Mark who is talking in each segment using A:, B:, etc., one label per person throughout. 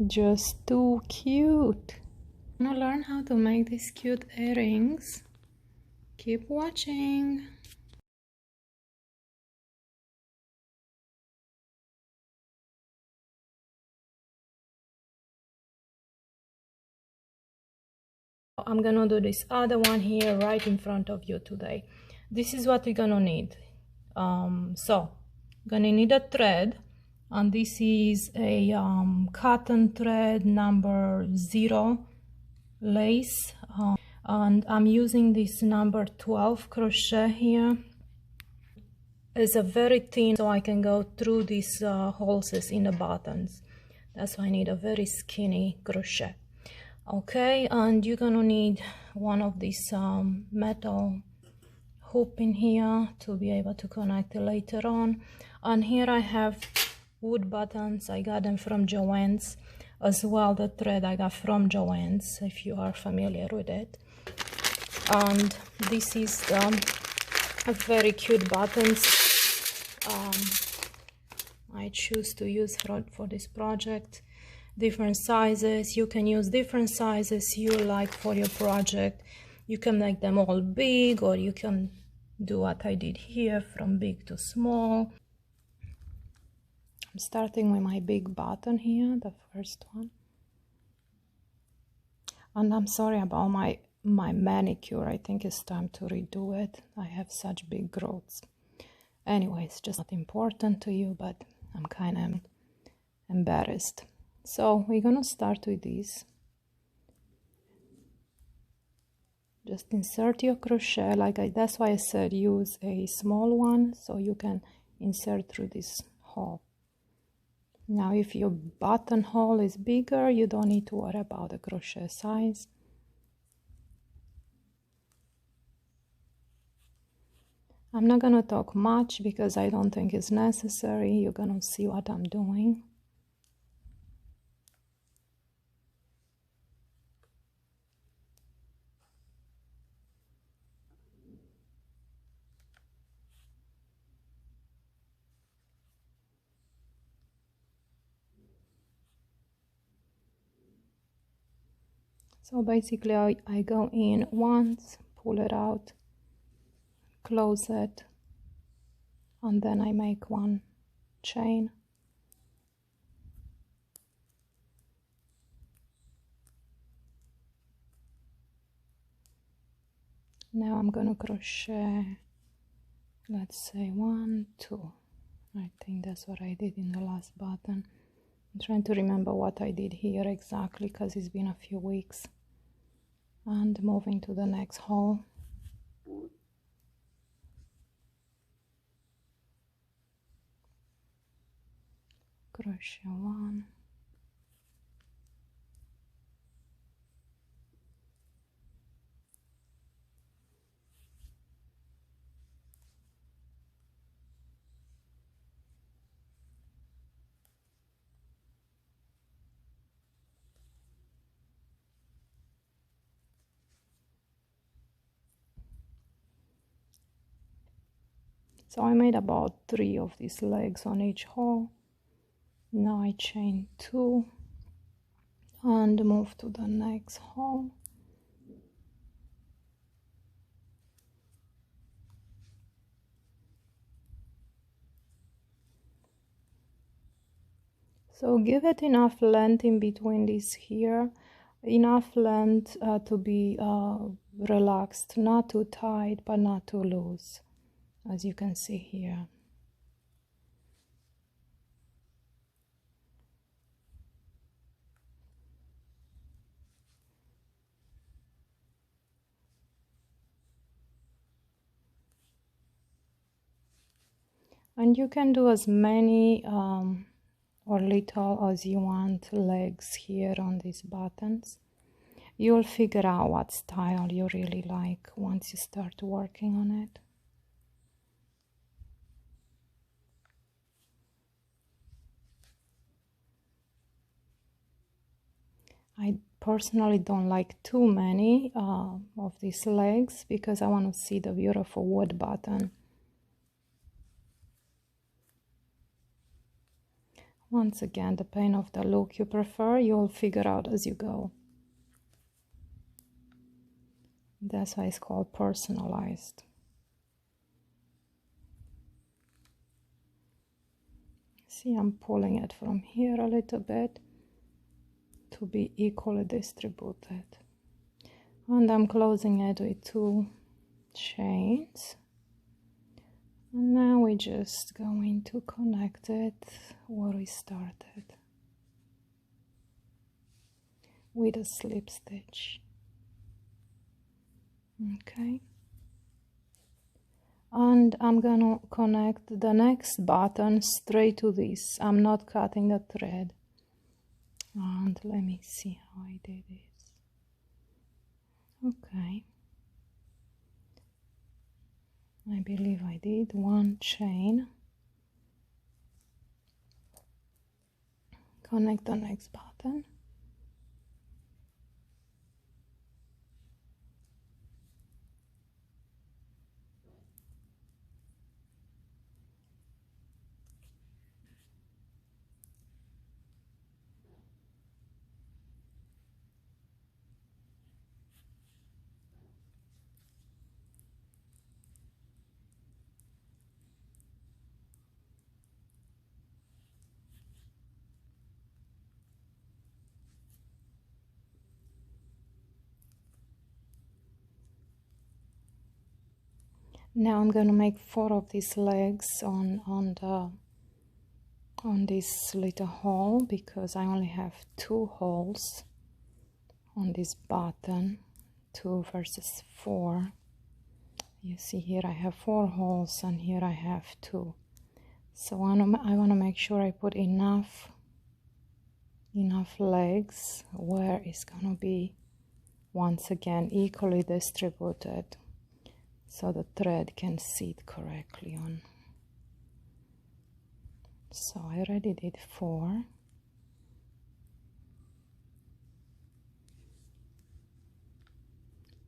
A: Just too cute. Want to learn how to make these cute earrings? Keep watching. I'm gonna do this other one here right in front of you today. This is what we're gonna need. So gonna need a thread, and this is a cotton thread number 0 lace, and I'm using this number 12 crochet here. It's a very thin, so I can go through these holes in the buttons. That's why I need a very skinny crochet. Okay, and you're gonna need one of these metal hoop in here to be able to connect it later on. And here I have wood buttons. I got them from Joann's, as well the thread I got from Joann's, if you are familiar with it. And this is a very cute buttons I choose to use for this project. Different sizes. You can use different sizes you like for your project. You can make them all big, or you can do what I did here, from big to small. I'm starting with my big button here, the first one. And I'm sorry about my manicure. I think it's time to redo it. I have such big growths. Anyway, it's just not important to you, but I'm kind of embarrassed. So we're gonna start with this. Just insert your crochet, that's why I said use a small one, so you can insert through this hole. Now if your buttonhole is bigger, you don't need to worry about the crochet size. I'm not gonna talk much because I don't think it's necessary. You're gonna see what I'm doing. So basically I go in once, pull it out, close it, and then I make one chain. Now I'm gonna crochet, let's say 1, 2. I think that's what I did in the last button. I'm trying to remember what I did here exactly because it's been a few weeks. And moving to the next hole. Crochet 1. So I made about 3 of these legs on each hole. Now I chain 2 and move to the next hole. So give it enough length in between these here, enough length to be relaxed, not too tight but not too loose, as you can see here. And you can do as many or little as you want legs here on these buttons. You'll figure out what style you really like once you start working on it. I personally don't like too many of these legs because I want to see the beautiful wood button. Once again, depending on the look you prefer, you'll figure out as you go. That's why it's called personalized. See, I'm pulling it from here a little bit to be equally distributed. And I'm closing it with 2 chains. And now we're just going to connect it where we started with a slip stitch. Okay. And I'm gonna connect the next button straight to this. I'm not cutting the thread. And let me see how I did this. Okay. I believe I did 1 chain. Connect the next button. Now I'm going to make 4 of these legs on this little hole, because I only have 2 holes on this button, 2 versus 4. You see here I have 4 holes and here I have 2. So I want to make sure I put enough legs where it's going to be once again equally distributed, so the thread can sit correctly on. So I already did 4.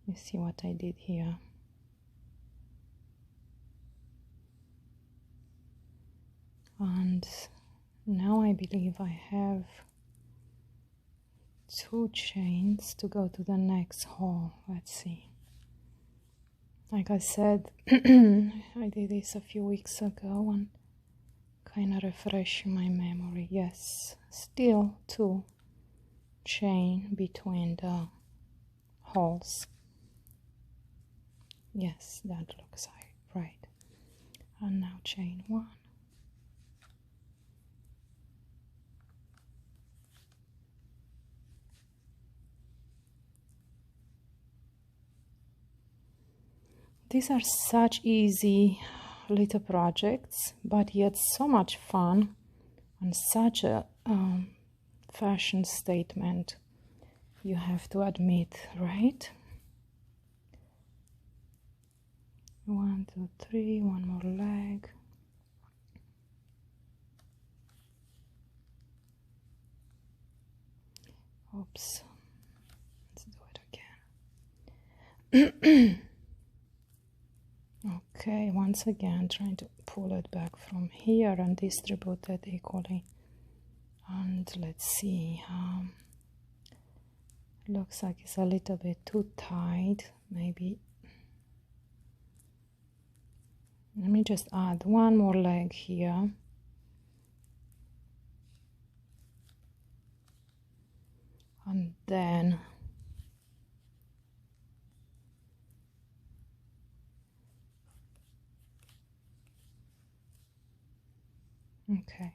A: You see what I did here. And now I believe I have 2 chains to go to the next hole. Let's see. Like I said, I did this a few weeks ago and kind of refreshing my memory. Yes, still 2 chain between the holes. Yes, that looks right. And now chain 1. These are such easy little projects, but yet so much fun and such a fashion statement, you have to admit, right? 1, 2, 3, 1 more leg. Oops, let's do it again. Okay, once again trying to pull it back from here and distribute it equally. And let's see, looks like it's a little bit too tight. Maybe let me just add 1 more leg here. And then okay,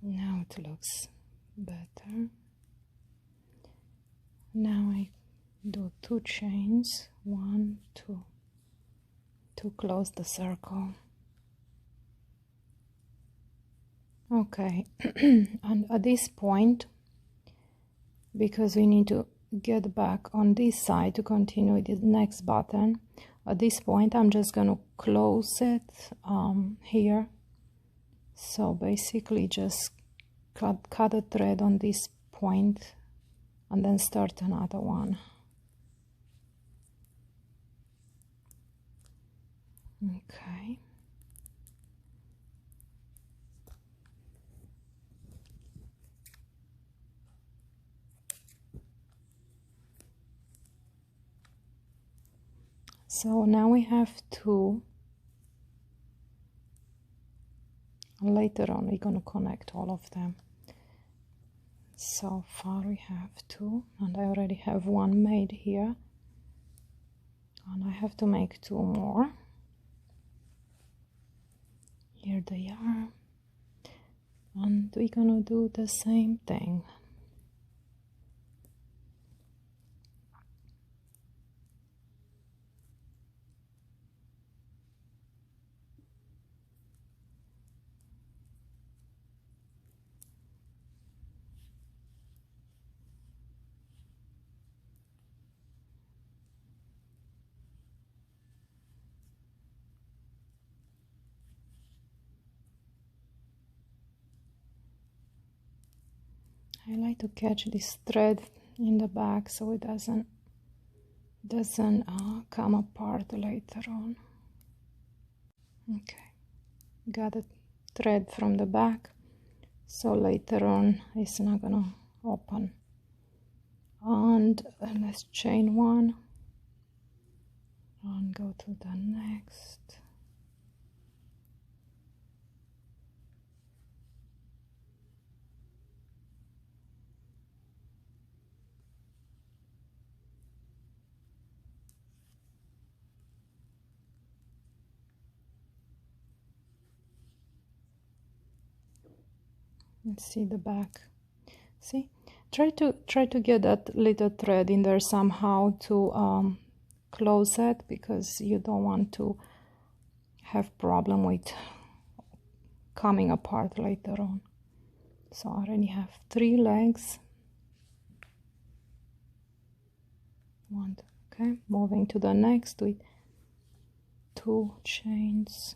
A: now it looks better. Now I do 2 chains, 1, 2, to close the circle. Okay, and at this point, because we need to get back on this side to continue with the next button, at this point I'm just going to close it here. So basically just cut a thread on this point and then start another one. Okay. So now we have two. Later on we're going to connect all of them. So far we have two, and I already have one made here, and I have to make two more. Here they are, and we're gonna do the same thing. I like to catch this thread in the back so it doesn't come apart later on. Okay, got a thread from the back, so later on it's not gonna open. And let's chain one and go to the next. Let's see the back. See, try to get that little thread in there somehow to close it, because you don't want to have problem with coming apart later on. So I already have 3 legs. One, okay, moving to the next with 2 chains.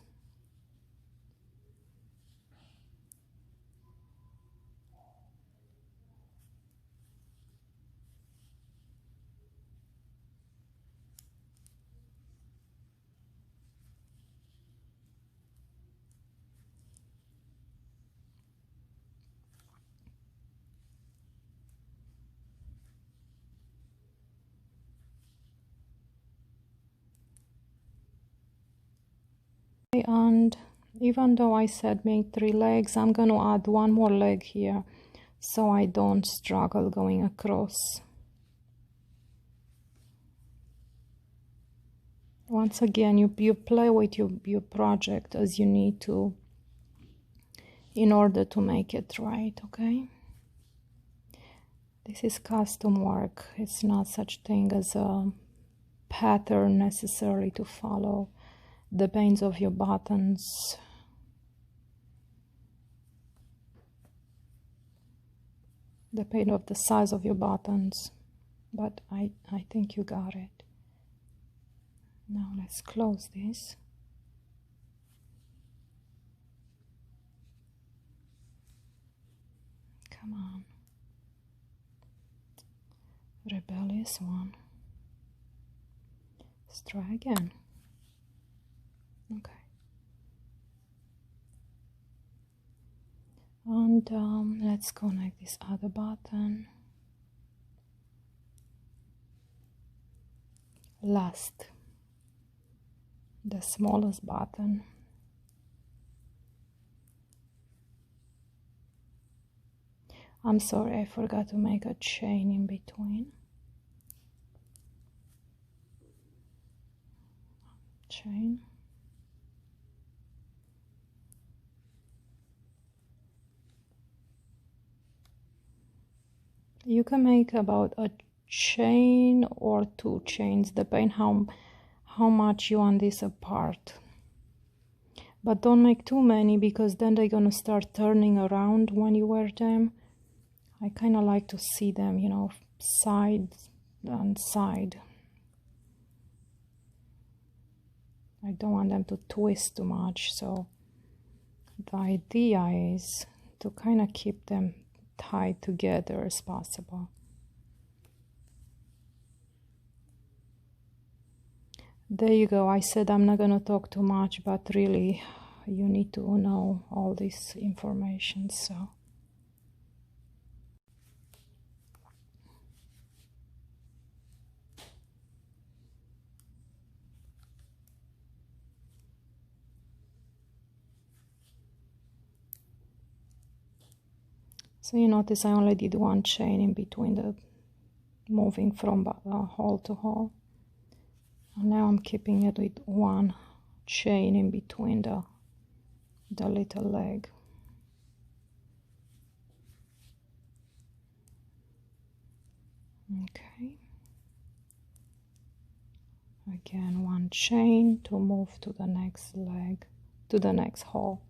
A: And even though I said make 3 legs, I'm going to add 1 more leg here so I don't struggle going across. Once again, you play with your project as you need to in order to make it right, okay? This is custom work. It's not such thing as a pattern necessary to follow. Depends of your buttons. Depend of the size of your buttons. But I think you got it. Now let's close this. Come on. Rebellious one. Let's try again. Okay. And let's connect this other button. Last, the smallest button. I'm sorry, I forgot to make a chain in between. Chain. You can make about a chain or 2 chains, depending how much you want this apart. But don't make too many, because then they're gonna start turning around when you wear them. I kind of like to see them, you know, side and side. I don't want them to twist too much, so the idea is to kind of keep them tied together as possible. There you go. I said I'm not going to talk too much, but really you need to know all this information. So So you notice I only did one chain in between the moving from hole to hole. And now I'm keeping it with one chain in between the little leg. Okay. Again, one chain to move to the next leg, to the next hole.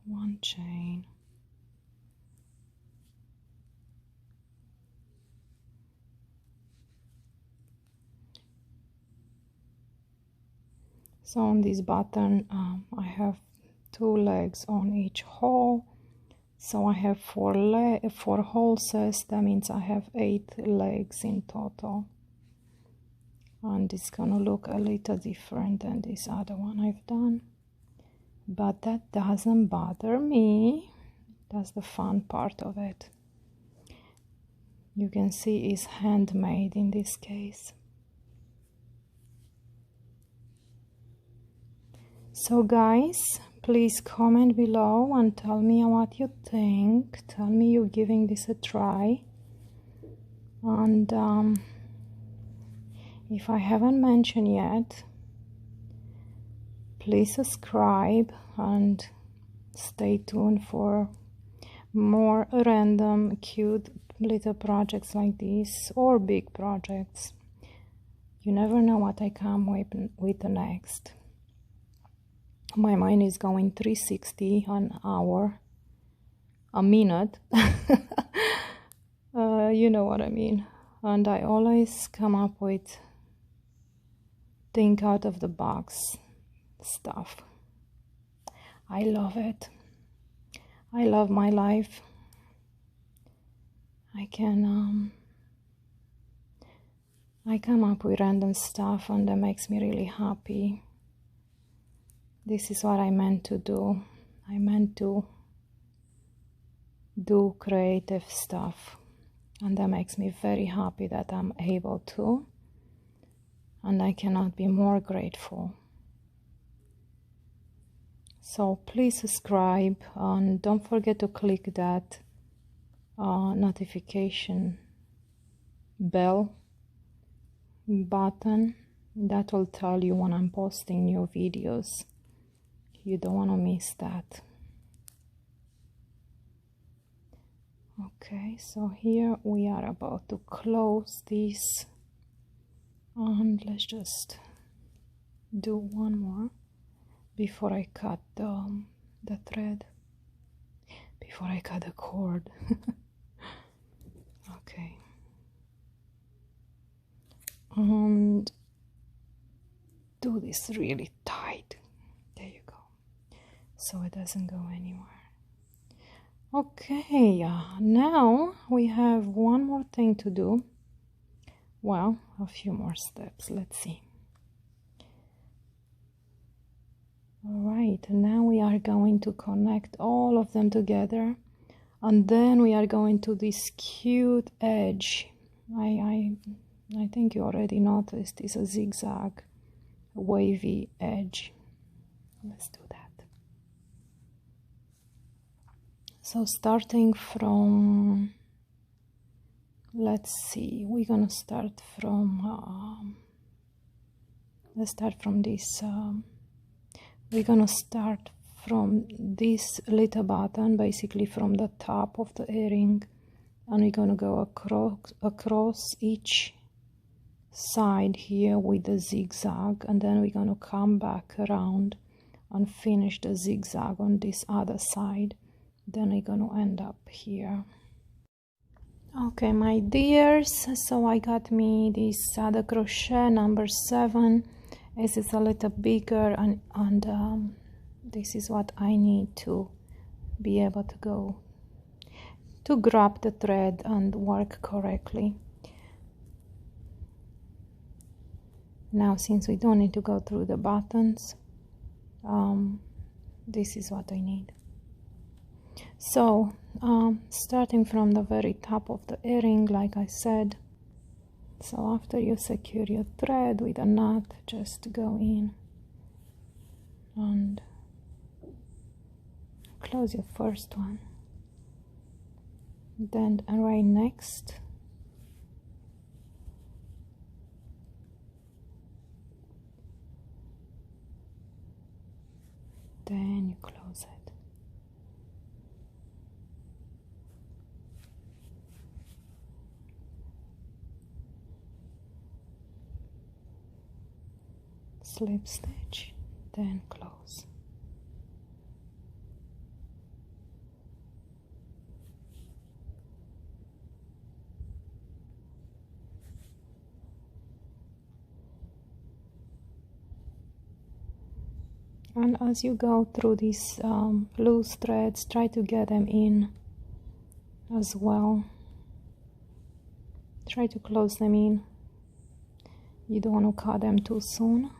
A: One chain. So on this button, I have 2 legs on each hole. So I have 4 holes. That means I have 8 legs in total. And it's gonna look a little different than this other one I've done. But that doesn't bother me. That's the fun part of it. You can see it's handmade in this case. So guys, please comment below and tell me what you think. Tell me you're giving this a try. And if I haven't mentioned yet, please subscribe and stay tuned for more random cute little projects like this, or big projects. You never know what I come with next. My mind is going 360 an hour, a minute. You know what I mean. And I always come up with think out of the box stuff. I love it. I love my life. I come up with random stuff and that makes me really happy. This is what I meant to do. I meant to do creative stuff, and that makes me very happy that I'm able to, and I cannot be more grateful. So please subscribe and don't forget to click that notification bell button. That will tell you when I'm posting new videos. You don't want to miss that. Okay, so here we are about to close this, and let's just do one more before I cut the thread, before I cut the cord. Okay, and do this really tight. There you go, so it doesn't go anywhere. Okay, now we have one more thing to do. Well, a few more steps. Let's see. Alright, now we are going to connect all of them together, and then we are going to this cute edge. I think you already noticed it's a zigzag wavy edge. Let's do that. So starting from, let's see, we're gonna start from let's start from this. We're gonna start from this little button, basically from the top of the earring, and we're gonna go across each side here with the zigzag, and then we're gonna come back around and finish the zigzag on this other side. Then we're gonna end up here. Okay, my dears, so I got me this other crochet number 7. This is a little bigger, and this is what I need to be able to go to grab the thread and work correctly. Now, since we don't need to go through the buttons, this is what I need. So starting from the very top of the earring, like I said, So after you secure your thread with a knot, just go in and close your first one. Then right next, then you close it. Slip stitch, then close. And as you go through these loose threads, try to get them in as well. Try to close them in. You don't want to cut them too soon.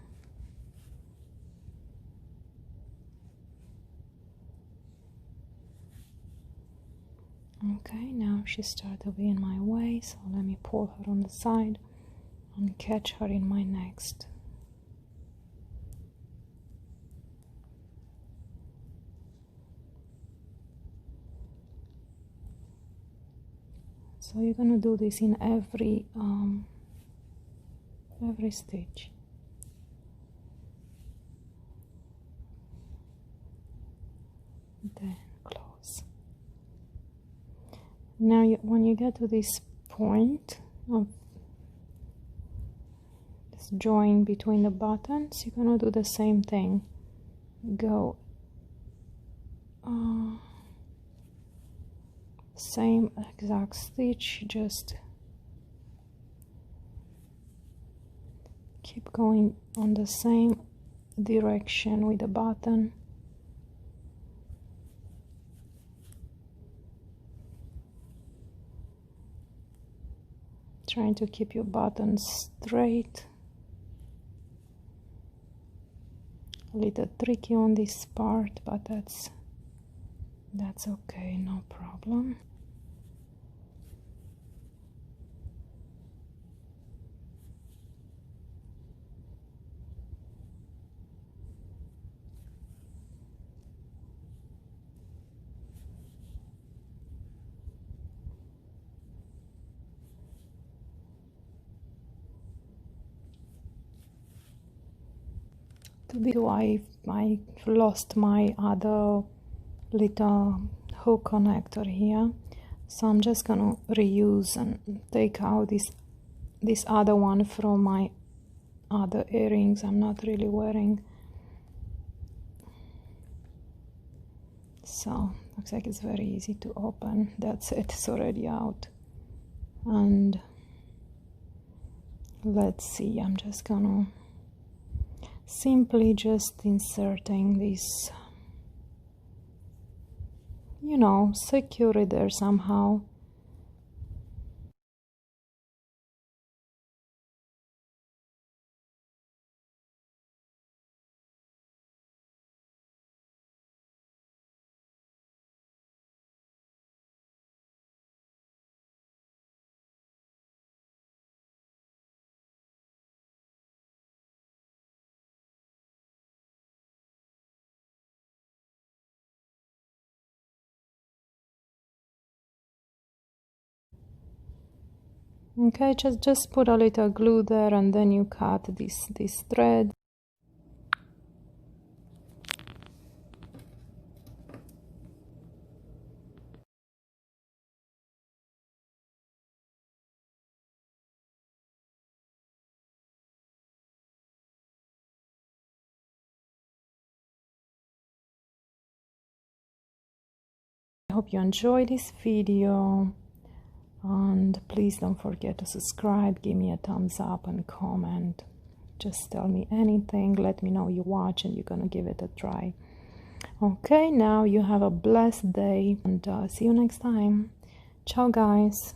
A: Okay, now she started to be in my way, so let me pull her on the side and catch her in my next. So you're gonna do this in every stitch. Then close. Now when you get to this point of this join between the buttons, you're gonna do the same thing. Go same exact stitch, just keep going on the same direction with the button. Trying to keep your buttons straight. A little tricky on this part, but that's okay, no problem. I lost my other little hook connector here, so I'm just gonna reuse and take out this other one from my other earrings I'm not really wearing. So looks like it's very easy to open. That's it, it's already out. And let's see, I'm just gonna simply just inserting this, you know, secure it there somehow. Okay, just put a little glue there and then you cut this thread. I hope you enjoyed this video, and please don't forget to subscribe, give me a thumbs up and comment. Just tell me anything, let me know you watch and you're gonna give it a try. Okay, now you have a blessed day, and see you next time. Ciao guys.